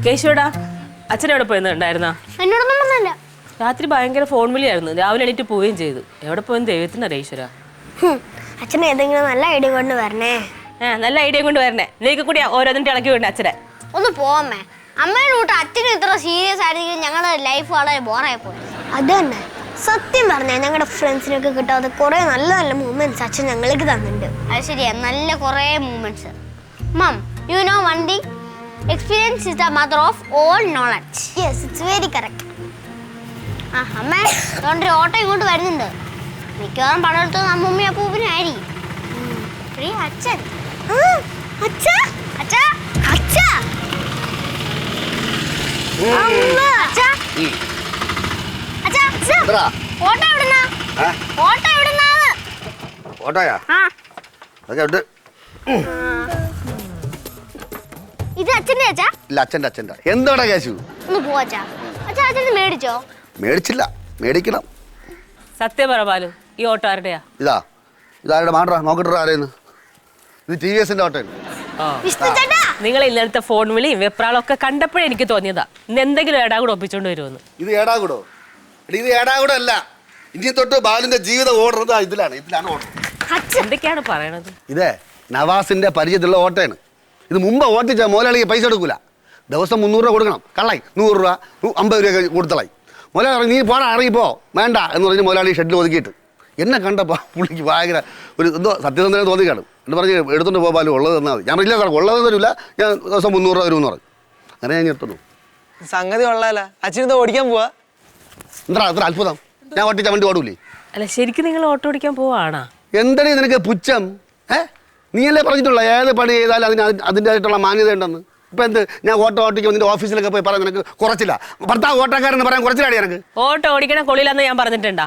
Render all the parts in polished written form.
കേശുടാ അച്ഛൻ എവിടെ പോയെന്നുണ്ടായിരുന്നാ? എന്നോടൊന്നും പറഞ്ഞില്ല. രാത്രി ഭയങ്കര ഫോൺ വിളിയായിരുന്നു. രാവിലെ എണീറ്റ് പോവുകയും ചെയ്തു. എവിടെ പോയെന്ന് ദൈവത്തിനറിയാം ഈശ്വര. അച്ഛൻ ഏതെങ്കിലും നല്ല ഐഡിയ കൊണ്ട് വരണേ. നല്ല ഐഡിയ കൊണ്ട് വരണേ. നീക്ക് കൂടി ഓരോന്നിട്ട് ഇളക്കി വേണ്ട അച്ഛനെ. ഒന്ന് പോവമ്മേ. അമ്മയുടെ കൂട്ട് അച്ഛനും ഇത്ര സീരിയസ് ആയിരിക്കും. ഞങ്ങളുടെ ലൈഫ് വളരെ ബോറായി പോയി. അത് തന്നെ സത്യം പറഞ്ഞാൽ ഞങ്ങളുടെ ഫ്രണ്ട്സിനൊക്കെ കിട്ടാതെ കുറെ നല്ല നല്ല മൂമെന്റ്സ് അച്ഛൻ ഞങ്ങൾക്ക് തന്നിട്ടുണ്ട്. അത് ശരിയാ, നല്ല കുറെ moments. Hmm, you know one thing, experience is the mother of all knowledge. Yes, it's very correct. ആ അമ്മേ, അതുകൊണ്ട് ഓട്ടോ ഇങ്ങോട്ട് വരുന്നുണ്ട്. മിക്കവാറും പണം എടുത്തത് അമ്മൂമ്മ അപ്പൂപ്പനായിരിക്കും. അച്ഛൻ ഇത് അച്ഛൻ്റെ അച്ഛാ? ഇല്ല, അച്ഛൻ്റെ അച്ഛൻ്റെ. എന്താടാ കേശു? ഒന്ന് പോവാച്ചാ. അച്ഛാ അച്ഛൻ മേടിച്ചോ? മേടിച്ചില്ല, മേടിക്കണം. സത്യം പറ ബാലു, ഈ ഓട്ടോ ആരുടെയാ? ഇതാരുടെ മാണ്ടാ നോക്കട്ടെ ആരെയെന്ന്. ഇത് TVS-ന്റെ ഓട്ടോയാണ്. നിങ്ങൾ ഇന്നലത്തെ ഫോൺ വിളിയും വെപ്രാളൊക്കെ കണ്ടപ്പോഴേ എനിക്ക് തോന്നിയതാ ഇന്ന് എന്തെങ്കിലും ഏടാകൂടെ ഒപ്പിച്ചോണ്ട് വരുമെന്ന്. ഇത് ഏടാകൂടോ? ഇത് ഏടാകൂടോ അല്ല. ഇനി തൊട്ട് ബാലിന്റെ ജീവിതം ഓടുന്നത് ഇതിലാണ് ഓട്ടം. എന്തൊക്കെയാണ് പറയണത്? ഇതേ നവാസിന്റെ പരിചയത്തിലുള്ള ഓട്ടോയാണ്. ഇത് മുമ്പ് ഓട്ടിച്ച മുതലാളിക്ക് പൈസ എടുക്കൂല. ദിവസം 300 രൂപ കൊടുക്കണം. കള്ളായി 100 രൂപ 50 രൂപ കൊടുത്തളായി. മുതലാളി നീ പോടാ ഇറങ്ങിപ്പോ വേണ്ട എന്ന് പറഞ്ഞ് മുതലാളി ഷെഡിൽ ഒതുക്കിയിട്ട് എന്നെ കണ്ടപ്പോൾ പുള്ളിക്ക് ഭയങ്കര ഒരു എന്തോ സത്യസന്ധത തോന്നിക്കാണ്. എന്ന് പറഞ്ഞ് എടുത്തോണ്ട് പോകാലും ഉള്ളത് തന്നാൽ മതി. ഞാൻ ഇല്ല സാർ ഉള്ളത് തരില്ല, ഞാൻ ദിവസം 300 രൂപ വരുമെന്ന് പറഞ്ഞു. അങ്ങനെ ഞാൻ നിർത്തുന്നു. സംഗതി ഉള്ളതല്ല. അച്ഛനെന്താ ഓടിക്കാൻ പോവാ? എന്താ അത്ര അത്ഭുതം? ഞാൻ ഓട്ടിച്ച വണ്ടി ഓടൂലേ? അല്ല ശരിക്കും നിങ്ങൾ ഓട്ടോ ഓടിക്കാൻ പോവാണോ? എന്താണ് നിനക്ക് പുച്ഛം? നീയല്ലേ പറഞ്ഞിട്ടുള്ള ഏത് പണി ചെയ്താലും അതിൻ്റെതായിട്ടുള്ള മാന്യത ഉണ്ടെന്ന്. ഇപ്പം എന്ത് ഞാൻ ഓട്ടോ ഓട്ടിക്കും നിന്റെ ഓഫീസിലൊക്കെ പോയി പറയാൻ നിനക്ക് കുറച്ചില്ല? ഭർത്താവ് ഓട്ടോക്കാരെന്ന് പറയാൻ കുറച്ചില്ലാടി എനിക്ക്. ഓട്ടോ ഓടിക്കണ കൊള്ളില്ലെന്ന് ഞാൻ പറഞ്ഞിട്ടുണ്ടാ?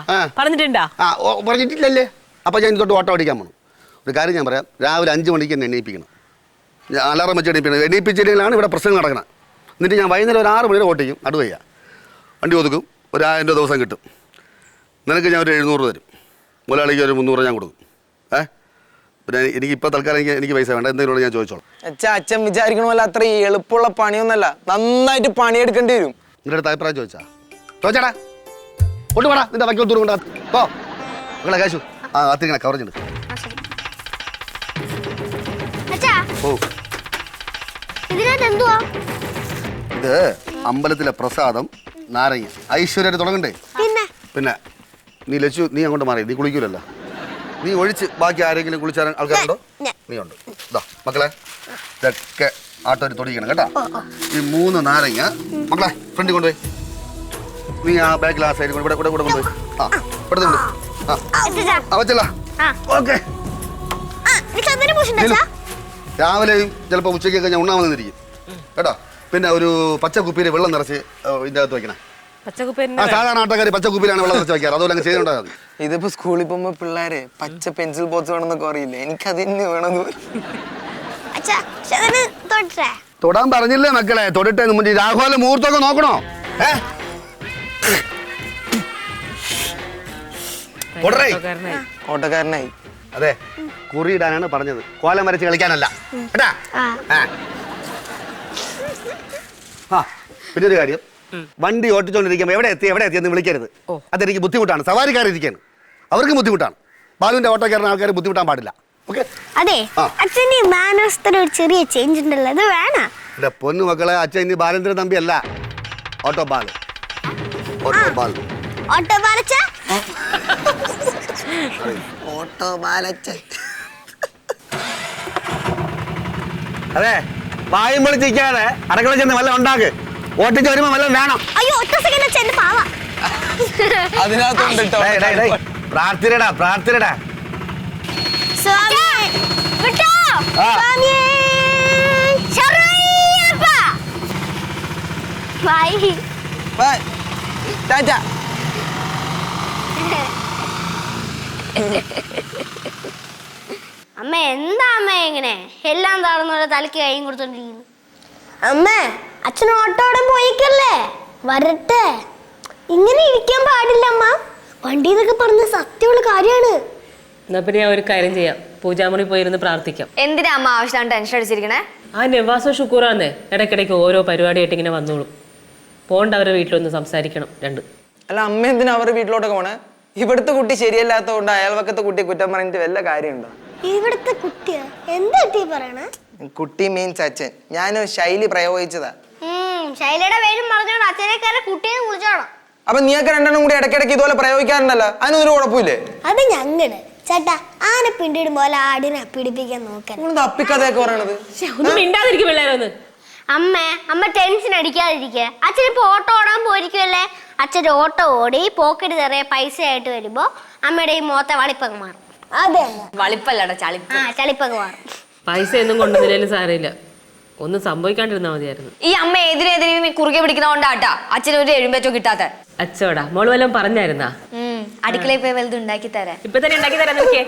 പറഞ്ഞിട്ടില്ലല്ലേ? അപ്പം ഞാൻ തൊട്ട് ഓട്ടോ ഓടിക്കാൻ പോകണം. ഒരു കാര്യം ഞാൻ പറയാം, രാവിലെ 5 മണിക്ക് എന്നെ എണീപ്പിക്കണം. ഞാൻ അലാറം വെച്ച് എണീപ്പിക്കണം. എണീപ്പിച്ചില്ലെങ്കിലാണ് ഇവിടെ പ്രശ്നം നടക്കണം. എന്നിട്ട് ഞാൻ വൈകുന്നേരം ഒരു 6 മണി വരെ ഓട്ടിക്കും. അടുവയ്യ വണ്ടി ഒതുക്കും. ഒരു 1000 രൂപ ദിവസം കിട്ടും. നിനക്ക് ഞാൻ ഒരു 700 തരും. മുതലാളിക്ക് ഒരു 300 ഞാൻ കൊടുക്കും. പിന്നെ എനിക്ക് ഇപ്പോൾ തൽക്കാലം എനിക്ക് പൈസ വേണ്ട. എന്തെങ്കിലും ഞാൻ ചോദിച്ചോളാം. അച്ഛൻ വിചാരിക്കണ പോലെ അത്ര എളുപ്പമുള്ള പണിയൊന്നല്ല. നന്നായിട്ട് പണിയെടുക്കേണ്ടി വരും. നിന്റെ അടുത്ത് അഭിപ്രായം ചോദിച്ചാടാ കൊണ്ടുപോടാ. നിന്റെ വയ്ക്കൽ ദൂരം കൊണ്ടാ ഓ മക്കളെ കാശു അത്തിരിക്കണ കവറിഞ്ഞിട്ട്. ഇത് അമ്പലത്തിലെ പ്രസാദം നാരങ്ങ. ഐശ്വര്യ തുടങ്ങണ്ടേ? പിന്നെ നീ ലച്ചു നീ അങ്ങോട്ട് മാറി. നീ കുളിക്കൂലല്ലോ. നീ ഒഴിച്ച് ബാക്കി ആരെങ്കിലും കുളിച്ചാൽ ആൾക്കാരുണ്ടോ? നീ ഉണ്ട്. ഇതാ മക്കളെ ഇതൊക്കെ ആട്ടോര് തൊടിക്കണം കേട്ടോ. ഈ 3 നാരങ്ങ മക്കളെ ഫ്രണ്ടിൽ കൊണ്ടുപോയി. നീ ആ ബാക്കിൽ ആ സൈഡിൽ ഇവിടെ കൊണ്ടുപോയി. പെടുന്നുണ്ട്. വെച്ചല്ല. ഓക്കെ. രാവിലെയും ചിലപ്പോൾ ഉച്ചയ്ക്കൊക്കെ ഞാൻ ഉണ്ണാൻ വന്നിരിക്കും കേട്ടോ. പിന്നെ ഒരു പച്ചക്കുപ്പിയിൽ വെള്ളം നിറച്ച് ഇതിൻ്റെ അകത്ത് വെക്കണേ. സാധാരണ ആട്ടക്കാർ പച്ചക്കുപ്പിയിലാണ് വെള്ളം നിറച്ച് വെക്കാറ്. അതുപോലെ അങ്ങ് ചെയ്തുകൊണ്ടാൽ മതി. ഇതിപ്പോ സ്കൂളിൽ പോകുമ്പോ പിള്ളേരെ പച്ച പെൻസിൽ ബോക്സ് വേണമെന്നൊക്കെ അറിയില്ല. എനിക്ക് അത് തന്നെ വേണമെന്ന്. തൊടാൻ പറഞ്ഞില്ലേ മക്കളെ? തൊടിട്ടെ മുന്നേ രാഘവന്റെ മുഹൂർത്തമൊക്കെ നോക്കണോ? ഓട്ടക്കാരനായി. അതെ, കുറിയിടാനാണ് പറഞ്ഞത്, കോലം വരച്ച് കളിക്കാനല്ല കേട്ടാ. പിന്നെ ഒരു കാര്യം, വണ്ടി ഓട്ടിച്ചോണ്ടിരിക്കുമ്പോൾ എവിടെ എത്തിയെന്ന് വിളിക്കരുത്. അതെനിക്ക് ബുദ്ധിമുട്ടാണ്. സവാരിക്കാരിരിക്കാണ്, അവർക്കും ബുദ്ധിമുട്ടാണ്. ബാലുവിന്റെ ഓട്ടോക്കാരൻ ആൾക്കാർ ബുദ്ധിമുട്ടാൻ പാടില്ല. അതെ, അച്ഛന് മാനേഴ്സിന് ഒരു ചെറിയ ചേഞ്ച് ഉണ്ടല്ലോ, അത് വേണം. എന്റെ പൊന്നു മക്കളെ, അച്ഛൻ ഇനി ബാലേന്ദ്രൻ തമ്പി അല്ല, ഓട്ടോ ബാൽ. അതെ, വായും പൊളിച്ചിരിക്കാതെ അടുക്കള ചെന്ന് വല്ലതും ഉണ്ടാക്ക്. ഓട്ടിച്ച് വരുമ്പോ വല്ലതും വേണം. പ്രാർത്ഥനടാ. അമ്മ എന്താ അമ്മ ഇങ്ങനെ എല്ലാം താഴ്ന്നവരെ തലയ്ക്ക് കൈയും കൊടുത്തോണ്ടിരിക്കുന്നു? അമ്മ, അച്ഛൻ ഓട്ടോടെ പോയിക്കല്ലേ, വരട്ടെ. ഇങ്ങനെ ഇരിക്കാൻ പാടില്ല അമ്മ. വണ്ടി എന്നൊക്കെ പറഞ്ഞ സത്യമുള്ള കാര്യമാണ്. എന്നാ പിന്നെ ഞാൻ ഒരു കാര്യം ചെയ്യാം. പൂജാമുറി പോയിരുന്ന് പ്രാർത്ഥിക്കാം. എന്തിനാ അമ്മ ആവശ്യമാണ് ടെൻഷൻ അടിച്ചിരിക്കണേ? ആ നവാസോ ഷുക്കൂറാന്നേ ഇടയ്ക്കിടയ്ക്ക് ഓരോ പരിപാടിയായിട്ട് ഇങ്ങനെ വന്നോളും. പോണ്ട അവരുടെ വീട്ടിലൊന്ന് സംസാരിക്കണം രണ്ട്. അല്ല അമ്മ എന്തിനാ അവരുടെ വീട്ടിലോട്ടൊക്കെ പോണേ? ഇവിടുത്തെ കുട്ടി ശരിയല്ലാത്തതുകൊണ്ട് അയൽവക്കത്തെ കുട്ടിയെ കുറ്റം പറഞ്ഞിട്ട് വല്ല കാര്യമുണ്ടോ? ഇവിടുത്തെ കുട്ടിയാ എന്താ പറയണേ? കുട്ടി മീൻസ് അച്ഛൻ. ഞാൻ ശൈലി പ്രയോഗിച്ചതാ. ശൈലയുടെ പേരും പറഞ്ഞോണ്ട് അച്ഛനേക്കാരെ കുട്ടിയെ വിളിച്ചോണം. അപ്പൊ നീയൊക്കെ രണ്ടെണ്ണം കൂടി ഇടയ്ക്കിടയ്ക്ക് ഇതുപോലെ പ്രയോഗിക്കാറുണ്ടല്ലോ, അതിനൊരു കുഴപ്പമില്ലേ? അത് ഞങ്ങള് ചേട്ടാ ആനെ പിണ്ടിടും പോലെ ആടിനെ പിടിപ്പിക്കാൻ നോക്കാൻ അപ്പിക്കഥയൊക്കെ പറയണത്. ഒന്നും മിണ്ടാതിരിക്കും പിള്ളേരൊന്ന്. അമ്മ ടെൻഷൻ അടിക്കാതിരിക്കുക. അച്ഛനിപ്പോ ഓട്ടോ ഓടാൻ പോയിരിക്കുമല്ലേ? അച്ഛൻ്റെ ഓട്ടോ ഓടി പോക്കറ്റ് നിറയെ പൈസ ആയിട്ട് വരുമ്പോ അമ്മയുടെ ഈ മോത്തെ വളിപ്പങ്ങ് മാറും. അതെ വളിപ്പല്ലട ചളിപ്പ്. ചളിപ്പങ്ങ് മാറും. പൈസ ഒന്നും കൊണ്ടുവന്നില്ലേലും സാരമില്ല, ഒന്നും സംഭവിക്കാണ്ടിരുന്നാ മതിയായിരുന്നു. ഈ അമ്മ എതിരെതിരെയും കുറുകെ പിടിക്കുന്നോണ്ടാട്ടാ അച്ഛന് ഒരു എഴുമ്പേറ്റോ കിട്ടാത്ത. അച്ചോടാ മോള് വല്ലതും പറഞ്ഞായിരുന്നാ? അടുക്കളയിൽ പോയി വലുത് ഉണ്ടാക്കി തരാം. ഇപ്പൊ തന്നെ ഉണ്ടാക്കി തരാൻ നോക്കിയേ.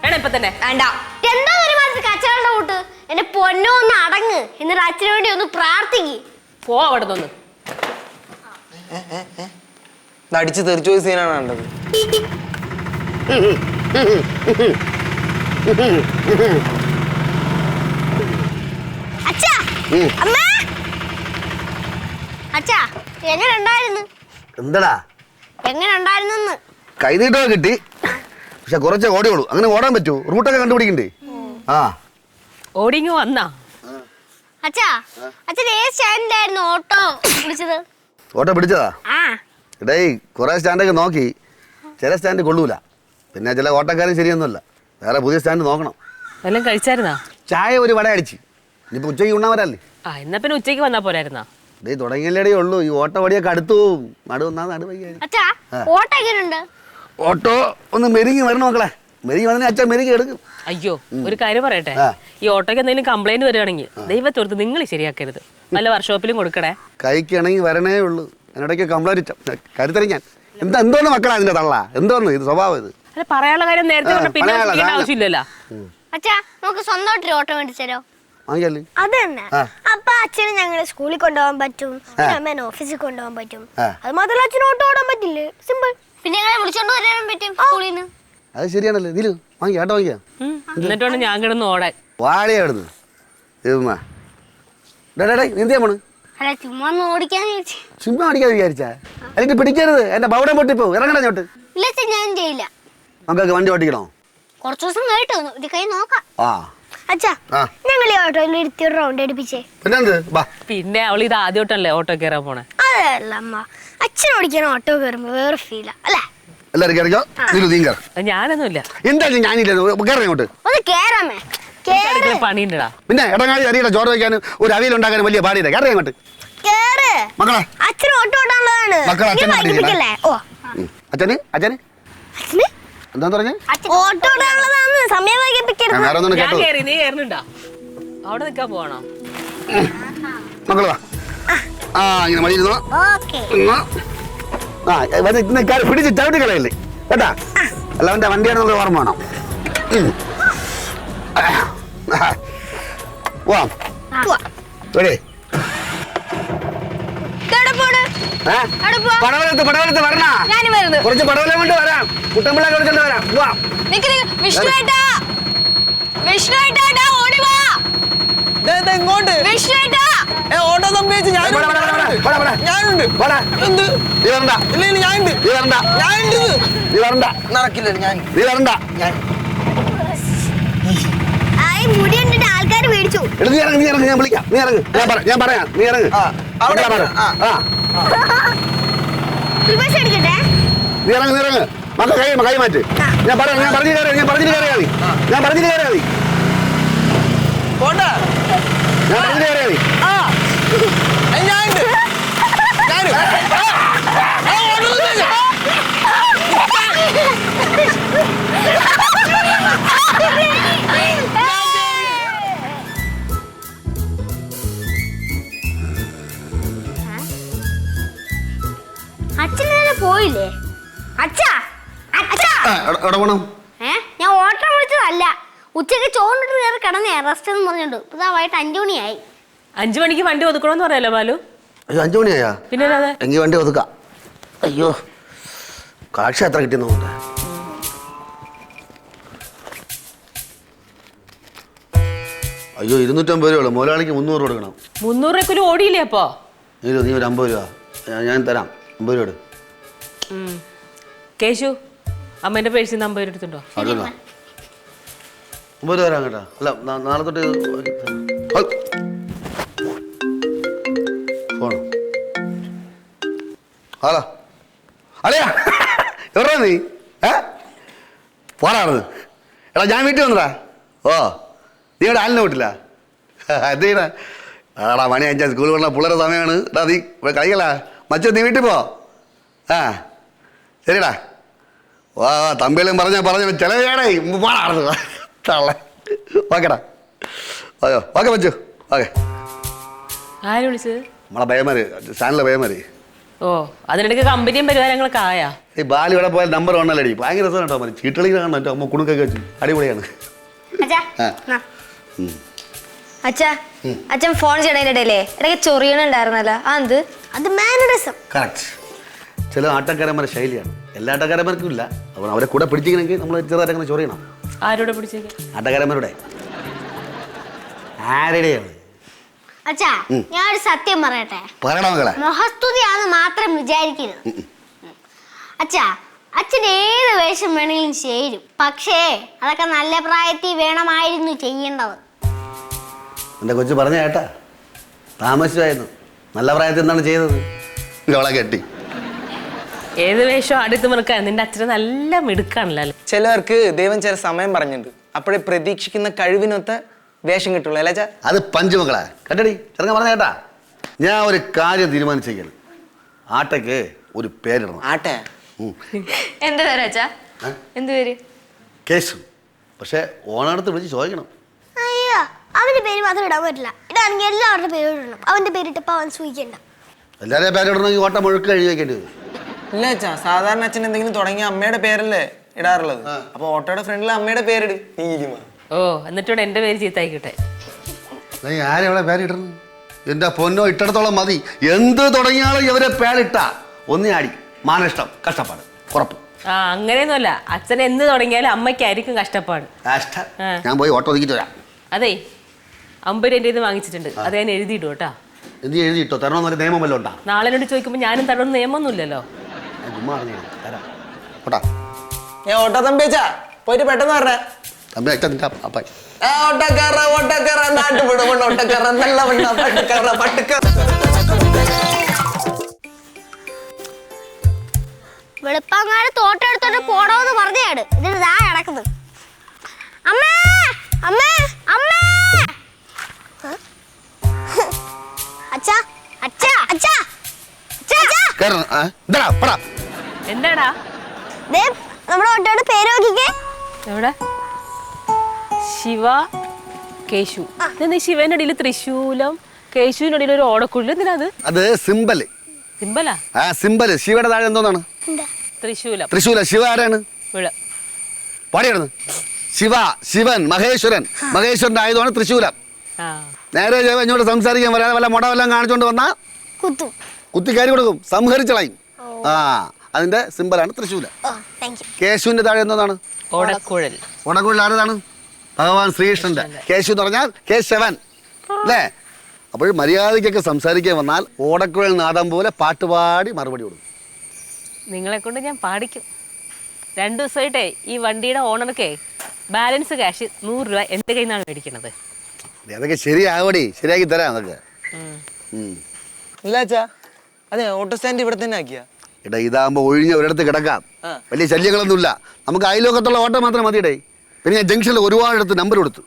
വേണം ഇപ്പൊ തന്നെ? വേണ്ട. എന്താ ഒരു മാസത്തെ കച്ചവട കൂട്ട്? എന്റെ പൊന്നോ ഒന്ന് അടങ്ങ്, എന്നിട്ട് അച്ഛന് വേണ്ടി ഒന്ന് പ്രാർത്ഥിക്ക്. പോ അവിടെ നിന്ന്. അടിച്ച് തെറിച്ചു പോയ സീനാണ് കണ്ടത്. അച്ഛാ അമ്മ അച്ഛാ എങ്ങനെ ഉണ്ടായിരുന്നു? എന്താടാ എങ്ങനെ ഉണ്ടായിരുന്നു? കൈനീട്ടൊക്കെ കിട്ടി, പക്ഷെ കുറച്ചേ ഓടിയോളൂ. അങ്ങനെ ഓടാൻ പറ്റുമോ? റൂട്ടൊക്കെ കണ്ടുപിടിക്കണ്ടേ? ആ ഓടിങ്ങ് വന്നാ? അച്ഛാ അച്ഛൻ ഏത് സ്റ്റാൻഡിലായിരുന്നു ഓട്ടോ വിളിച്ചത്? ഓട്ടോ പിടിച്ചതാ? ആ ഇടേ കുറേ സ്റ്റാൻഡൊക്കെ നോക്കി, ചില സ്റ്റാൻഡ് കൊള്ളൂല. പിന്നെ ചില ഓട്ടക്കാരും ശരിയൊന്നുമല്ല. വേറെ പുതിയ സ്റ്റാൻഡ് നോക്കണം. വല്ലതും കഴിച്ചായിരുന്നാ? ചായ ഒരു വട അടിച്ച്. ഇനിയിപ്പോൾ ഉച്ചയ്ക്ക് ഉണ്ണാവരല്ലേ? ആ എന്നാ പിന്നെ ഉച്ചയ്ക്ക് വന്നാ പോരായിരുന്നാ? ഡേ തുടങ്ങിയല്ലേ ഉള്ളൂ. ഈ ഓട്ടോ വടിയൊക്കെ അടുത്തു പോവും. നടുവയ്യ അച്ഛാ ഓട്ടോ എങ്ങനെയുണ്ട്? ഓട്ടോ ഒന്ന് മെരുങ്ങി വരണം മക്കളെ. മെരുങ്ങി വന്നേ അച്ഛൻ മെരുങ്ങി എടുക്കും. അയ്യോ ഒരു കാര്യം പറയട്ടെ, ഈ ഓട്ടോയ്ക്ക് എന്തെങ്കിലും കംപ്ലൈന്റ് വരികയാണെങ്കിൽ ദൈവത്തോർത്ത് നിങ്ങൾ ശരിയാക്കരുത്, വല്ല വർക്ക്ഷോപ്പിലും കൊടുക്കണേ. കൈക്കിണങ്ങി വരണേ ഉള്ളൂ. എന്നിടയ്ക്ക് കംപ്ലൈൻറ്റ് കരുത്തരി ഞാൻ എന്തോന്ന് മക്കളാ അതിന്റെ തള്ള? എന്തോന്ന് ഇത് സ്വഭാവം? ഇത് അല്ല പറയാനുള്ള കാര്യം നേരത്തെ പറഞ്ഞ പിന്നെ ചെയ്യേണ്ട ആവശ്യമില്ലല്ലോ. അച്ഛാ നമുക്ക് സ്വന്തമായിട്ടൊരു ഓട്ടോ മേടിച്ചോ? വാങ്ങിയല്ലേ? അത് തന്നെ. അപ്പൊ അച്ഛന് ഞങ്ങള് സ്കൂളിൽ കൊണ്ടുപോകാൻ പറ്റും, അമ്മേനെ ഓഫീസിൽ കൊണ്ടുപോകാൻ പറ്റും. അത് മാത്രമല്ല അച്ഛന് ഓട്ടോ ഓടാൻ പറ്റില്ലേ? സിമ്പിൾ. പിന്നെ ഞങ്ങളെ വിളിച്ചോണ്ട് വരാൻ പറ്റും സ്കൂളിൽ നിന്ന്. അത് ശരിയാണല്ലേ? ഇതില് വാങ്ങി ആട്ടോ വാങ്ങിയാ. എന്നിട്ടാണ് ഞാൻ കിടന്ന് ഓടാൻ. വാഴയാ ഇടുന്നു. എന്തിയാ പോണ്? അല്ല ചുമ്മാ ഒന്ന് ഓടിക്കാന്ന് ചോദിച്ചു. ചുമ്മാ അടിക്കാതെ വിചാരിച്ചാ? അല്ലെങ്കിൽ പിടിക്കരുത്, എന്റെ ബൗഡം പൊട്ടിപ്പോ. ഇറങ്ങണ ചോട്ട്. ഇല്ല അച്ഛൻ ഞാൻ ചെയ്യില്ല. മക്കൾക്ക് വണ്ടി ഓട്ടിക്കണോ? കുറച്ചു ദിവസം കേട്ടോ ഇത് കൈ നോക്കാം. ആ അച്ഛാ ഞങ്ങൾ ഈ ഓട്ടോയിൽ ഇരുത്തി ഒരു റൗണ്ട് അടിപ്പിച്ചേ. പിന്നെ അവൾ ഇത് ആദ്യമായിട്ടല്ലേ ഓട്ടോ കയറാൻ പോണേ? അതല്ല അമ്മ, അച്ഛൻ ഓടിക്കാൻ ഓട്ടോ കയറുമ്പോ വേറെ ഫീലാ അല്ലേ? എല്ലാരും കയറിക്കോ. ഞാനൊന്നുമില്ല. എന്തായാലും ഞാനില്ല. കയറിങ്ങോട്ട് ഒന്ന് കേറാമേ. പണിയുണ്ടാ. പിന്നെ ഇടങ്ങാടി അറിയില്ല. ചോറ് വയ്ക്കാനും ഒരു അവിയൽ ഉണ്ടാക്കാനും വലിയ പാടിയില്ല. കയറി അങ്ങോട്ട് മക്കളെ. അച്ഛൻ ഓട്ടോ ഓടാനുള്ളതാണ്. അച്ഛന് അച്ഛന് എന്താ പറഞ്ഞേ? ഓട്ടോ ഓടാനുള്ളതാണ്. സമയം വൈകിപ്പിക്കരുത്. ഞാൻ കേറി, നീ കയറുന്നുണ്ടോ? അവിടെ നിൽക്കാൻ പോകണോ? മക്കള് വാ. ആ ഇങ്ങനെ മതി ഇരുന്നോ. പിടിച്ച് ചവിട്ടി കളയല്ലേ കേട്ടാ? എല്ലാവന്റെ വണ്ടിയാണെന്നുള്ള ഓർമ്മ വേണം. പടവലത്ത് വരണ. കുറച്ച് പടവലം കൊണ്ട് വരാം. കുട്ടമ്പിള്ള കൊടുത്തോണ്ട് വരാം. ഓട്ടോ സംഭവിച്ച് ഞാനുണ്ട്. നടക്കില്ല. മുടി കണ്ടിട്ട് ആൾക്കാർ മേടിച്ചു. നീ ഇറങ്ങ്. ഞാൻ വിളിക്കാം. നീ ഇറങ്ങ്. ഞാൻ പറയാം. നീ ഇറങ്ങ്. എടുക്കട്ടെ. നീ ഇറങ്ങ്. മക്കൾ കൈ മാറ്റ്. ഞാൻ പറഞ്ഞിട്ട് കയറിയാ മതി. ഞാൻ പറഞ്ഞിട്ട് കയറിയാ മതി. അച്ഛനെ പോയില്ലേ? അച്ഛാ ഞാൻ ഓട്ടോ വിളിച്ചതല്ല. ഉച്ചക്ക് ചോറിട്ട് കയറി കിടന്നേ റെസ്റ്റ് എന്ന് പറഞ്ഞോണ്ട്. ഇതാ വൈകിട്ട് 5 മണിയായി. 5 മണിക്ക് വണ്ടി ഒതുക്കണമെന്ന് പറയാലോ ബാലു? അയ്യോ 5 മണിയായാ? പിന്നെ എങ്കിൽ വണ്ടി ഒതുക്കാം. അയ്യോ കാഴ്ച എത്ര കിട്ടിയെന്ന് അയ്യോ 250 രൂപ ഉള്ളൂ, മുതലാളിക്ക് 300 കൊടുക്കണം. 300 രൂപയ്ക്കൊരു ഓടിയില്ലേ അപ്പോ? നീ ഒരു 50 രൂപ ഞാൻ തരാം. 50 രൂപ എടു. കേശു അമ്മേന്റെ പേഴ്സിൽ നിന്ന് 50 രൂപ എടുത്തുണ്ടോ? അതല്ല 50 രൂപ തരാം കേട്ടോ. അല്ല നാളെ തൊട്ട് ഫോൺ. ഹലോ അളിയാ, എവിടാ നീ? പോരാണത്. എടാ ഞാൻ വീട്ടിൽ വന്നടാ. ഓ നീ ഇവിടെ ആലിനെ വിട്ടില്ല? എന്ത് ചെയ്യണേ? ആടാ മണി 5 സ്കൂളിൽ വിടണ പിള്ളേരുടെ സമയമാണ്. എടാ നീ കളിക്കല മച്ചോ, നീ വീട്ടിൽ പോ. ശരിടാ. വാ തമ്പിയെല്ലാം പറഞ്ഞ ചിലവേടേ പാടാണത്. ഓക്കേടാ. അയ്യോ ഓക്കെ മച്ചു. ഓക്കെ. ആര് വിളിച്ചത്? നമ്മളെ ഭയമാര്, സ്റ്റാൻഡിലെ ഭയമാര്. ഓ അതിനിടയ്ക്ക് കമ്പനിയും പരിഹാരങ്ങളൊക്കെ ആയാ? ഈ ബാലി ഇവിടെ പോയാൽ നമ്പർ 1 അല്ലടി. ഭയങ്കര രസം കേട്ടോ. ചീട്ടളി കാണണം കേട്ടോ. അമ്മ കുണുക്കൊക്കെ വെച്ചു അടിപൊളിയാണ്. അച്ഛാ അച്ഛൻ ഫോൺ ചെയ്യണതിന്റെ ഇടയിലേ ഇടയ്ക്ക് ചൊറിയണുണ്ടായിരുന്നല്ലോ. അത് മാനറിസം. കറക്റ്റ്. ചില ആട്ടക്കാരന്മാരുടെ ശൈലിയാണ്. എല്ലാ ആട്ടക്കാരന്മാർക്കും ഇല്ല. അപ്പോൾ അവരെ കൂടെ പിടിച്ചിരിക്കണമെങ്കിൽ നമ്മൾ ചെറുതായിട്ട് അങ്ങനെ ചൊറിയണം. ആരോടെ പിടിച്ചേക്ക്? ആട്ടക്കാരന്മാരുടെ. ആരുടെയാണ്? അച്ഛാ ഞാൻ ഒരു സത്യം പറയട്ടെ. പറയണ മകളെ. മൊഹസ്തുതിയാന്ന് മാത്രം വിചാരിക്കരുത്. അച്ഛാ അച്ഛൻ ഏത് വേഷം വേണമെങ്കിലും ചേരും. പക്ഷേ അതൊക്കെ നല്ല പ്രായത്തിൽ വേണമായിരുന്നു ചെയ്യേണ്ടത്. എൻ്റെ കൊച്ചു പറഞ്ഞ കേട്ടാ, താമസിച്ചായിരുന്നു. നല്ല പ്രായത്തിൽ എന്താണ് ചെയ്തത്? അവളെ കെട്ടി. ഏത് വേഷം അടുത്ത് മറക്കാൻ നിന്റെ അച്ഛന് നല്ല മിടുക്കാണല്ലോ. ചിലവർക്ക് ദൈവം ചില സമയം പറഞ്ഞിട്ടുണ്ട്. അപ്പോഴേ പ്രതീക്ഷിക്കുന്ന കഴിവിനൊത്ത വേഷം കിട്ടുള്ളൂ അല്ലേ അച്ഛാ? അത് പഞ്ചുമക്കളെ കേട്ടടി. ചെറുക്കാൻ പറഞ്ഞ കേട്ടാ, ഞാൻ ഒരു കാര്യം തീരുമാനിച്ചേക്കാണ്. ആട്ടയ്ക്ക് ഒരു പേരിടണം. ആട്ടെ എന്ത് പേര് അച്ഛാ? എന്ത് പേര്? കേശു. പക്ഷെ ഓണടുത്ത് വിളിച്ച് ചോദിക്കണം. അയ്യോ അവന്റെ പേര് മാത്രം ഇടാൻ പറ്റില്ല. ഇടാണെങ്കിൽ എല്ലാവരുടെ പേര് ഇടണം. അവന്റെ പേരിട്ടപ്പോ അവൻ സൂചിക്കണ്ട. എല്ലാവരെയും പേരിടണമെങ്കിൽ ഓട്ടം മുഴുക്ക എഴുതി വെക്കേണ്ടി വരും. ഇല്ല അച്ഛാ, സാധാരണ അച്ഛൻ എന്തെങ്കിലും തുടങ്ങിയ അമ്മയുടെ പേരല്ലേ ഇടാറുള്ളത്. അപ്പൊ ഓട്ടോയുടെ ഫ്രണ്ടിൽ അമ്മയുടെ പേരിട്. ഓ എന്നിട്ടോടെ എന്റെ പേര് ചീത്തായിക്കട്ടെ. ആരും അവളെ പേരിടണം? എന്റെ പൊന്നോ, ഇട്ടിടത്തോളം മതി. എന്ത് തുടങ്ങിയാലും ഇവരെ പേരിട്ടാ ഒന്നേ ആടി മാനഷ്ടം, കഷ്ടപ്പാട് ഉറപ്പ്. അങ്ങനെയൊന്നുമല്ല. അച്ഛൻ എന്ത് തുടങ്ങിയാലും അമ്മയ്ക്കായിരിക്കും കഷ്ടപ്പാട്. ഞാൻ പോയി ഓട്ടോ ഒതുക്കിട്ട് വരാം. അതെ 50 രൂപ എൻ്റെ ഇത് വാങ്ങിച്ചിട്ടുണ്ട്. അത് ഞാൻ എഴുതിയിട്ടു കേട്ടാ. എന്ത് എഴുതിയിട്ടോ? തരണമെന്നൊരു നിയമം വല്ലതും ഉണ്ടാ? നാളെ എന്നോട് ചോദിക്കുമ്പോൾ ഞാനും തരണമെന്ന് നിയമമൊന്നുമില്ലല്ലോ. ഞാൻ ഓട്ടോ തമ്പി അച്ഛാ, പോയിട്ട് പെട്ടെന്ന് പറഞ്ഞേ. തമ്പി അച്ഛൻ നിന്റെ അപ്പായി. വെളുപ്പാങ്ങാട് തോട്ടെടുത്തോട്ട് പോടോന്ന് പറഞ്ഞാണ്. ഇതിന് ദാ കിടക്കുന്നത്. അമ്മേ അമ്മേ അമ്മേ. അച്ഛാ അച്ഛാ അച്ഛാ എന്താടാ? നമ്മുടെ ഒട്ടോടെ പേര് നോക്കിക്കേ. എവിടെ? ശിവ കേശു. എന്താ ശിവന്റെ അടിയിൽ തൃശൂലം, കേശുവിന്റെ അടിയിൽ ഒരു ഓടക്കുഴൽ? എന്തിനാ അത്? അത് സിമ്പല്. സിമ്പലാ? സിമ്പല്. ശിവയുടെ താഴെ എന്തോന്നാണ്? തൃശൂലം. തൃശൂല. ശിവ ആരാണ്? പാടിയായിരുന്നു. ശിവ, ശിവൻ, മഹേശ്വരൻ. മഹേശ്വരന്റെ ആയതുമാണ് തൃശൂലം. നേരെ ഇങ്ങോട്ട് സംസാരിക്കാൻ വരാതെ വല്ല മുട വല്ലതും കാണിച്ചോണ്ട് വന്നാ കുത്തിക്കാരി കൊടുക്കും, സംഹരിച്ചളയും. അതിന്റെ സിമ്പലാണ് തൃശൂല. കേശുവിന്റെ താഴെ എന്താണ്? ഓടക്കുഴൽ. ഓടക്കുഴൽ ആരതാണ്? ഭഗവാൻ ശ്രീകൃഷ്ണന്റെ. കേശു എന്ന് പറഞ്ഞാൽ കേശവൻ അല്ലേ? അപ്പോൾ മര്യാദയ്ക്കൊക്കെ സംസാരിക്കാൻ വന്നാൽ ഓടക്കുഴൽ നാദം പോലെ പാട്ടുപാടി മറുപടി കൊടുക്കും. നിങ്ങളെ കൊണ്ട് ഞാൻ പാടിക്കും. 2 ദിവസമായിട്ടേ ഈ വണ്ടിയുടെ ഓണർക്ക് ബാലൻസ് ക്യാഷ് 100 രൂപ എൻ്റെ കയ്യിൽ നിന്നാണ് മേടിക്കുന്നത്. അതൊക്കെ ശരിയാവടി, ശരിയാക്കി തരാം അതൊക്കെ. ഇല്ല അച്ഛാ, അതെ ഓട്ടോ സ്റ്റാൻഡ് ഇവിടെ തന്നെ ആക്കിയാ. എടാ ഇതാകുമ്പോൾ ഒഴിഞ്ഞ ഒരിടത്ത് കിടക്കാം. വലിയ ശല്യങ്ങളൊന്നുമില്ല. നമുക്ക് അയൽവക്കത്തുള്ള ഓട്ടോ മാത്രം മതിയിടേ. പിന്നെ ഞാൻ ജംഗ്ഷനിൽ ഒരുപാടിടത്ത് നമ്പർ കൊടുത്തു.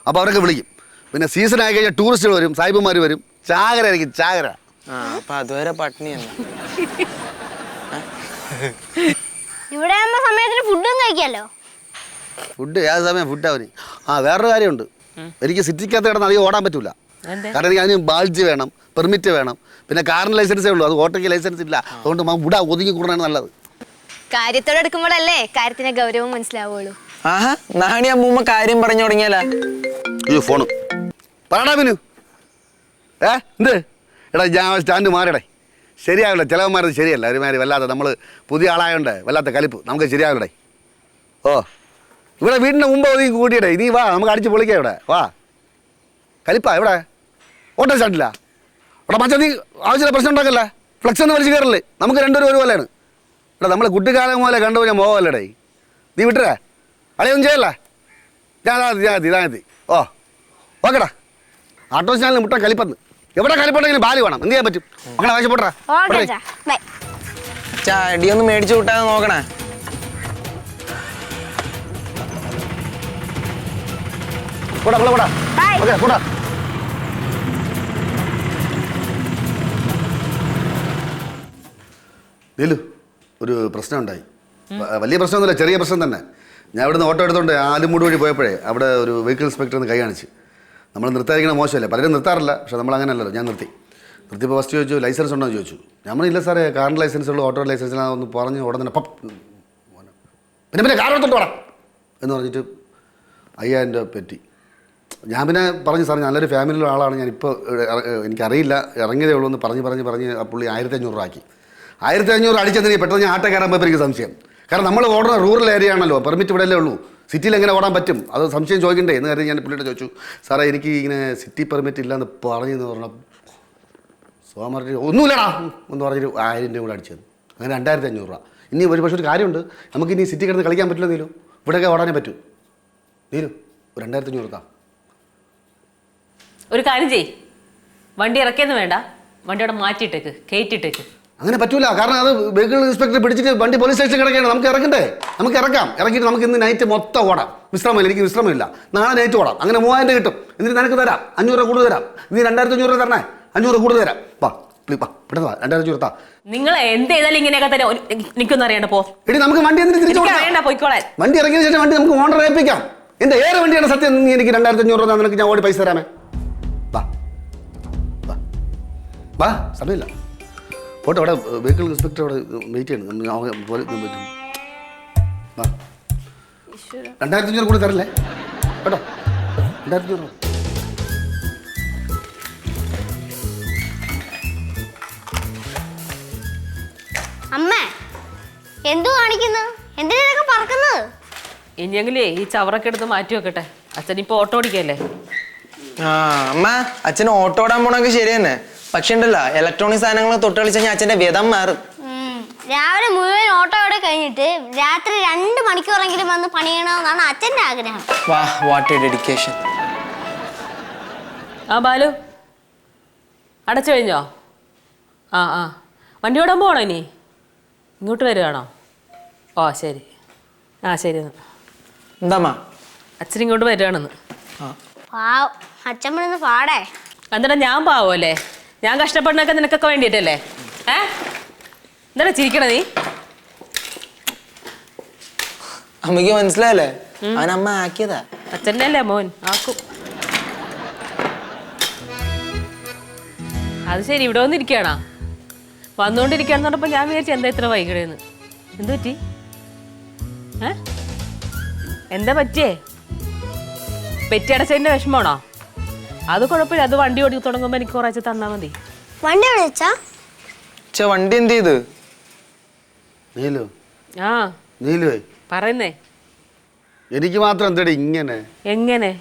അപ്പോൾ അവരൊക്കെ വിളിക്കും. പിന്നെ സീസൺ ആയി കഴിഞ്ഞാൽ ടൂറിസ്റ്റുകൾ വരും, സായിപ്പന്മാർ വരും. ചാകര ആയിരിക്കും, ചാകര. അപ്പൊ അതുവരെ പട്ടിണിയല്ല. ഇവിടെ ആകുമ്പോ സമയത്തിന് ഫുഡും കഴിക്കാമല്ലോ. ഫുഡ് ഏത് സമയം ഫുഡാവന്. വേറൊരു കാര്യമുണ്ട്. എനിക്ക് സിറ്റിക്കകത്ത് കിടന്ന് അധികം ഓടാൻ പറ്റൂല. കാരണം എനിക്ക് അതിന് ബാഡ്ജ് വേണം, പെർമിറ്റ് വേണം. പിന്നെ കാറിന് ലൈസൻസേ ഉള്ളൂ. അത് ഓട്ടോയ്ക്ക് ലൈസൻസ് ഇല്ല. അതുകൊണ്ട് ഇവിടെ ഒതുങ്ങി കൂടാനാണ് നല്ലത്. കാര്യത്തോടെ എടുക്കുമ്പോഴല്ലേ കാര്യത്തിന്റെ ഗൗരവം മനസ്സിലാവുള്ളൂ. നാണി അമ്മൂമ്മ കാര്യം പറഞ്ഞു തുടങ്ങിയാലാ. അയ്യോ ഫോണ് പറയടാ പിന്നു. എന്ത് എടാ ഞാൻ സ്റ്റാൻഡ് മാറിയടേ. ശരിയാവില്ല. ചിലവന്മാരത് ശരിയല്ല. ഒരുമാതിരി വല്ലാതെ നമ്മൾ പുതിയ ആളായോണ്ട് വല്ലാത്ത കലിപ്പ്. നമുക്ക് ശരിയാവില്ലടേ. ഇവിടെ വീടിൻ്റെ മുമ്പ് ഒതുങ്ങി കൂട്ടിയിടേ. നീ വാ, നമുക്ക് അടിച്ച് പൊളിക്കാം ഇവിടെ. വാ കലിപ്പാ എവിടെ ഓട്ടോ സ്റ്റാൻഡില്ല ഇവിടെ മച്ചാ നീ ആവശ്യമില്ല പ്രശ്നം ഉണ്ടാക്കല്ലേ ഫ്ലക്സ് ഒന്നും വലിച്ച് കയറല്ലേ നമുക്ക് രണ്ടുപേരും ഒരുപോലെയാണ് ഇവിടെ നമ്മളെ കുട്ടിക്കാലം പോലെ കണ്ടുപോയി ഞാൻ മോഹമല്ലേടേ നീ വിട്ടേ അളിയൊന്നും ചെയ്യല്ലേ ഞാൻ ഓ ഓക്കെടാ ആട്ടോ സ്റ്റാൻഡിൽ മുട്ട കലിപ്പന്ന് എവിടെ കലിപ്പുണ്ടെങ്കിലും ബാലി വേണം എന്ത് ചെയ്യാൻ പറ്റും അങ്ങനെ ആവശ്യപ്പെട്ടാ ഓക്കെ അച്ഛാ ബൈ. അച്ഛാ അടിയൊന്നും മേടിച്ചു വിട്ടാതെ നോക്കണേ. കൂടാ കൂടാ Bye. ഓക്കെ കൂടാ നീലു ഒരു പ്രശ്നം ഉണ്ടായി വലിയ പ്രശ്നമൊന്നുമില്ല ചെറിയ പ്രശ്നം തന്നെ ഞാൻ ഇവിടുന്ന് ഓട്ടോ എടുത്തോണ്ട് ആലുമൂട് വഴി പോയപ്പോഴേ അവിടെ ഒരു വെഹിക്കിൾ ഇൻസ്പെക്ടർ ഒന്ന് കൈ കാണിച്ച് നമ്മൾ നിർത്താതിരിക്കണ മോശമല്ലേ പലരും നിർത്താറില്ല പക്ഷെ നമ്മൾ അങ്ങനെയല്ലല്ലോ ഞാൻ നിർത്തിയപ്പോൾ ഫസ്റ്റ് ചോദിച്ചു ലൈസൻസ് ഉണ്ടോ എന്ന് ചോദിച്ചു ഞാൻ ഇല്ല സാറേ കാറിൻ്റെ ലൈസൻസ് ഉള്ളൂ ഓട്ടോ ലൈസൻസ് ഒന്ന് പറഞ്ഞ് ഉടനെ തന്നെ പിന്നെ കാർ എടുത്തോട്ട് വേണം എന്ന് പറഞ്ഞിട്ട് 5000 രൂപ പറ്റി ഞാൻ പിന്നെ പറഞ്ഞു സാർ നല്ലൊരു ഫാമിലിയിലുള്ള ആളാണ് ഞാനിപ്പോൾ എനിക്കറിയില്ല ഇറങ്ങിയതേ ഉള്ളൂ എന്ന് പറഞ്ഞ് ആ പുള്ളി 1500 രൂപ ആക്കി 1500 അടിച്ചെന്തിന് പെട്ടെന്ന് ഞാൻ ആട്ടേ കയറാൻ പോയപ്പോൾ എനിക്ക് സംശയം കാരണം നമ്മൾ ഓടുന്ന റൂറൽ ഏരിയ ആണല്ലോ പെർമിറ്റ് ഇവിടെയല്ലേ ഉള്ളൂ സിറ്റിയിൽ എങ്ങനെ ഓടാൻ പറ്റും അത് സംശയം ചോദിക്കണ്ടേ എന്ന് കാര്യം ഞാൻ പുള്ളിയുടെ ചോദിച്ചു സാറേ എനിക്ക് ഇങ്ങനെ സിറ്റി പെർമിറ്റ് ഇല്ലയെന്ന് പറഞ്ഞെന്ന് പറഞ്ഞാൽ സോമറി ഒന്നുമില്ലടാ എന്ന് പറഞ്ഞൊരു 1000 രൂപ കൂടെ അടിച്ചത് അങ്ങനെ 2500 രൂപ ഇനി ഒരു പക്ഷേ ഒരു കാര്യമുണ്ട് നമുക്കിനി സിറ്റി കിടന്ന് കളിക്കാൻ പറ്റില്ല നീലു ഇവിടെയൊക്കെ ഓടാനേ പറ്റൂ നീലു ഒരു 2500 രൂപ ഒരു കാര്യം ചെയ് വണ്ടി ഇറക്കിയെന്ന് വേണ്ട വണ്ടി അവിടെ മാറ്റിയിട്ടേക്ക് കയറ്റിയിട്ടേക്ക് അങ്ങനെ പറ്റൂല കാരണം അത് വെഹിക്കിൾ ഇൻസ്പെക്ടർ പിടിച്ചിട്ട് വണ്ടി പോലീസ് സ്റ്റേഷനിൽ കിടക്കുകയാണ് നമുക്ക് ഇറക്കണ്ടേ നമുക്ക് ഇറക്കിയിട്ട് നമുക്ക് ഇന്ന് നൈറ്റ് മൊത്തം ഓടാം വിശ്രമമില്ല എനിക്ക് വിശ്രമമില്ല നാളെ നൈറ്റ് ഓടാം അങ്ങനെ 3000 കിട്ടും എന്നിട്ട് നിനക്ക് തരാം 500 രൂപ കൂടുതൽ തരാം നീ 2500 രൂപ തരണേ 500 രൂപ കൂടുതൽ തരാം വാ പെട്ടെന്ന് വാ 2500 രൂപ നിങ്ങൾ എന്ത് ചെയ്താലും ഇങ്ങനെയൊക്കെ തന്നെ എനിക്കൊന്നും അറിയണ്ട പോ എടി നമുക്ക് വണ്ടി എന്തിനു തിരിച്ചു എനിക്ക് അറിയണ്ട പോയിക്കോളാൻ വണ്ടി ഇറങ്ങിയ ശേഷം വണ്ടി നമുക്ക് ഓണർ ഏൽപ്പിക്കാം എൻ്റെ ഏറെ വണ്ടിയാണ് സത്യം നീ എനിക്ക് 2500 രൂപ നിനക്ക് ഞാൻ ഓടി പൈസ തരാമേ വാ വാ വാ സമയമില്ല പോട്ടെ അവിടെ വെഹിക്കിൾ ഇൻസ്പെക്ടർ അവിടെ വെയിറ്റ് ചെയ്യണം പറ്റും വാ 2500 കൂടി തരല്ലേ കേട്ടോ 2500 രൂപ അമ്മ എന്തു കാണിക്കുന്നു എന്തിനൊക്കെ പറക്കുന്നത് ഇനിയെങ്കിലേ ഈ ചവറൊക്കെ എടുത്ത് മാറ്റി വെക്കട്ടെ അച്ഛനിപ്പോ ഓട്ടോ ഓടിക്കല്ലേ ആ അമ്മ അച്ഛന് ഓട്ടോ ഓടാൻ പോണൊക്കെ ശരി തന്നെ പക്ഷെ ഉണ്ടല്ലോ ഇലക്ട്രോണിക് സാധനങ്ങൾ തൊട്ട് കളിച്ച് കഴിഞ്ഞാൽ അച്ഛന്റെ വ്യതം മാറും. രാവിലെ മുഴുവൻ ഓട്ടോ ഓടെ കഴിഞ്ഞിട്ട് രാത്രി 2 മണിക്കൂറെങ്കിലും വന്ന് പണിയണമെന്നാണ് അച്ഛൻ്റെ ആഗ്രഹം. വാ വാട്ട് എ ഡെഡിക്കേഷൻ. ആ ബാലു അടച്ചു കഴിഞ്ഞോ ആ വണ്ടി ഓടാൻ പോകണോ ഇനി ഇങ്ങോട്ട് വരികയാണോ ഓ ശരി ശരി എന്താ അച്ഛൻ ഇങ്ങോട്ട് വരികയാണെന്ന് പാവം അച്ഛൻ വിടുന്ന് പാടേ എന്നിട്ടാ ഞാൻ പാവല്ലേ ഞാൻ കഷ്ടപ്പെടുന്നൊക്കെ നിനക്കൊക്കെ വേണ്ടിയിട്ടല്ലേ എന്താ ചിരിക്കണ നീ അമ്മയ്ക്ക് മനസ്സിലായല്ലേ അവൻ അമ്മ ആക്കിയതാ അച്ഛൻ്റെ അല്ലേ മോൻ ആക്കും അത് ശരി ഇവിടെ വന്നിരിക്കുകയാണോ വന്നുകൊണ്ടിരിക്കുകയാണെന്ന് പറഞ്ഞപ്പോൾ ഞാൻ വിചാരിച്ചു എന്താ ഇത്ര വൈകിടേന്ന് എന്ത് പറ്റി എന്താ പറ്റിയേ പെറ്റി അടച്ചതിൻ്റെ വിഷമമാണോ അത് കുഴപ്പമില്ല അത് വണ്ടി ഓടി തുടങ്ങുമ്പോൾ എനിക്ക് കുറച്ച് തന്നാൽ മതി വണ്ടി വിളിച്ചാ വണ്ടി എന്ത് ചെയ്ത് നീലു ആ നീലു പറയുന്നേ എനിക്ക് മാത്രം എന്തേടി ഇങ്ങനെ എങ്ങനെ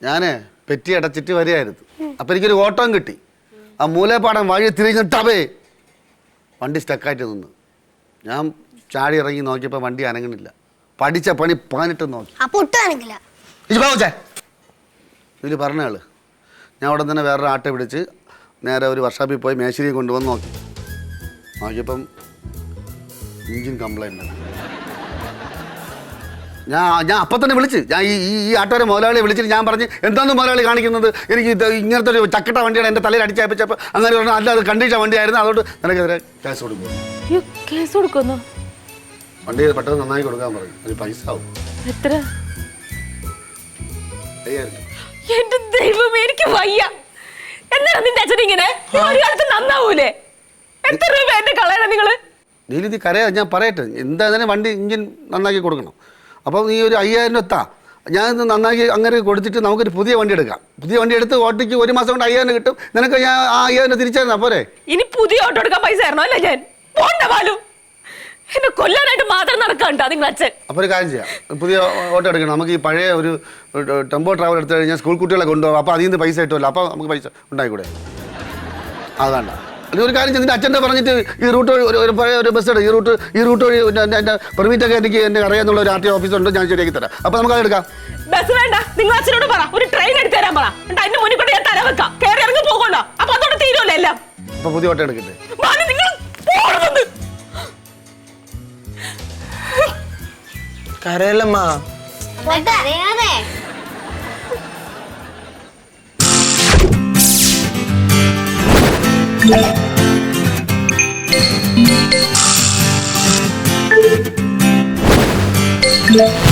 ഞാനേ പെറ്റി അടച്ചിട്ട് വരികയായിരുന്നു അപ്പം എനിക്കൊരു ഓട്ടം കിട്ടി ആ മൂലപ്പാടം വഴി തിരിഞ്ഞിട്ടവേ വണ്ടി സ്റ്റക്കായിട്ട് നിന്ന് ഞാൻ ചാടി ഇറങ്ങി നോക്കിയപ്പോൾ വണ്ടി അനങ്ങണില്ല പഠിച്ച പണി 18 നോക്കി അപ്പൊ ഒട്ടും അനങ്ങില്ല ഇതിൽ പറഞ്ഞ ആള് ഞാൻ അവിടെ തന്നെ വേറൊരു ആട്ടോ പിടിച്ച് നേരെ ഒരു വർക്ക്ഷോപ്പിൽ പോയി മേശിരിയെ കൊണ്ടുവന്ന് നോക്കിയപ്പം എഞ്ചിൻ കംപ്ലൈൻ്റ് ആണ് ഞാൻ അപ്പം തന്നെ വിളിച്ച് ഞാൻ ഈ ആട്ടോരെ മുതലാളിയെ വിളിച്ചിട്ട് ഞാൻ പറഞ്ഞ് എന്താണെന്ന് മുതലാളി കാണിക്കുന്നത് എനിക്ക് ഇങ്ങനത്തെ ഒരു ചക്കട്ട വണ്ടിയാണ് എൻ്റെ തലയിൽ അടിച്ചയപ്പിച്ചപ്പോൾ അങ്ങനെ പറഞ്ഞു അല്ല അത് കണ്ടീഷൻ വണ്ടിയായിരുന്നു അതുകൊണ്ട് നിനക്കെതിരെ കേസ് കൊടുക്കും കേസ് കൊടുക്കുന്നു വണ്ടി പെട്ടെന്ന് നന്നായി കൊടുക്കാൻ പറയും അത് പൈസ ആവും എത്ര 5000 എന്റെ ദൈവം എനിക്ക് വയ്യ എന്താണ് നിന്റെ അച്ഛൻ ഇങ്ങനെ ഒരു കാലത്ത് നന്നാവൂലേ എത്ര രൂപ എന്റെ കളയണം നിങ്ങള് നീലിതി കരയാ ഞാൻ പറയട്ടെ എന്തായാലും വണ്ടി എഞ്ചിൻ നന്നാക്കി കൊടുക്കണം അപ്പോൾ നീ ഒരു 5000 രൂപ എത്താ ഞാൻ നന്നാക്കി അങ്ങനെ കൊടുത്തിട്ട് നമുക്കൊരു പുതിയ വണ്ടി എടുക്കാം പുതിയ വണ്ടി എടുത്ത് ഓട്ടിക്ക് 1 മാസം കൊണ്ട് 5000 കിട്ടും നിനക്ക് ഞാൻ ആ 5000 തിരിച്ചായിരുന്നാ പോരെ ഇനി പുതിയ ഓട്ടോ എടുക്കാൻ പൈസ തരണോ അല്ലേ ഞാൻ പോണ്ട ബാലു എന്നെ കൊല്ലാനായിട്ട് മാത്രം നടക്കണ്ട നിങ്ങൾ അച്ഛൻ. അപ്പോൾ ഒരു കാര്യം ചെയ്യാം, പുതിയ ഓട്ടോ എടുക്കണം. നമുക്ക് ഈ പഴയ ഒരു ടെമ്പോ ട്രാവൽ എടുത്തു കഴിഞ്ഞാൽ സ്കൂൾ കുട്ടികളെ കൊണ്ടുപോകാം. അപ്പോൾ അതിൽ നിന്ന് പൈസ കിട്ടുമല്ലോ, അപ്പോൾ നമുക്ക് പൈസ ഉണ്ടായിക്കൂടെ? അതാണ്ട. അല്ലെങ്കിൽ ഒരു കാര്യം ചെയ്തിട്ട് അച്ഛൻ്റെ പറഞ്ഞിട്ട് ഈ റൂട്ട് ഒരു പഴയ ഒരു ബസ് എടുക്കും. ഈ റൂട്ട് വഴി എൻ്റെ പെർമിറ്റൊക്കെ എനിക്ക് എന്നെ അറിയാന്നുള്ള ഒരു RTO ഓഫീസുണ്ട്, ഞാൻ ശരിയാക്കി തരാം. അപ്പോൾ നമുക്ക് അതെടുക്കാം. ബസ് വേണ്ട, നിങ്ങൾ അച്ഛനോട് പറ ഒരു ട്രെയിൻ എടുത്ത് തരാൻ പറ. അതിന്റെ മുന്നിൽ കൂടെ ഞാൻ തല വെക്കാം, കയറി ഇറങ്ങി പോകണ്ട. അപ്പൊ അതോടെ തീരുമല്ലോ എല്ലാം. അപ്പോൾ പുതിയ ഓട്ടോ എടുക്കട്ടെ? നിങ്ങൾ പോകണമെന്ന്. കരയല്ലമ്മ. അറിയാതെ Yeah.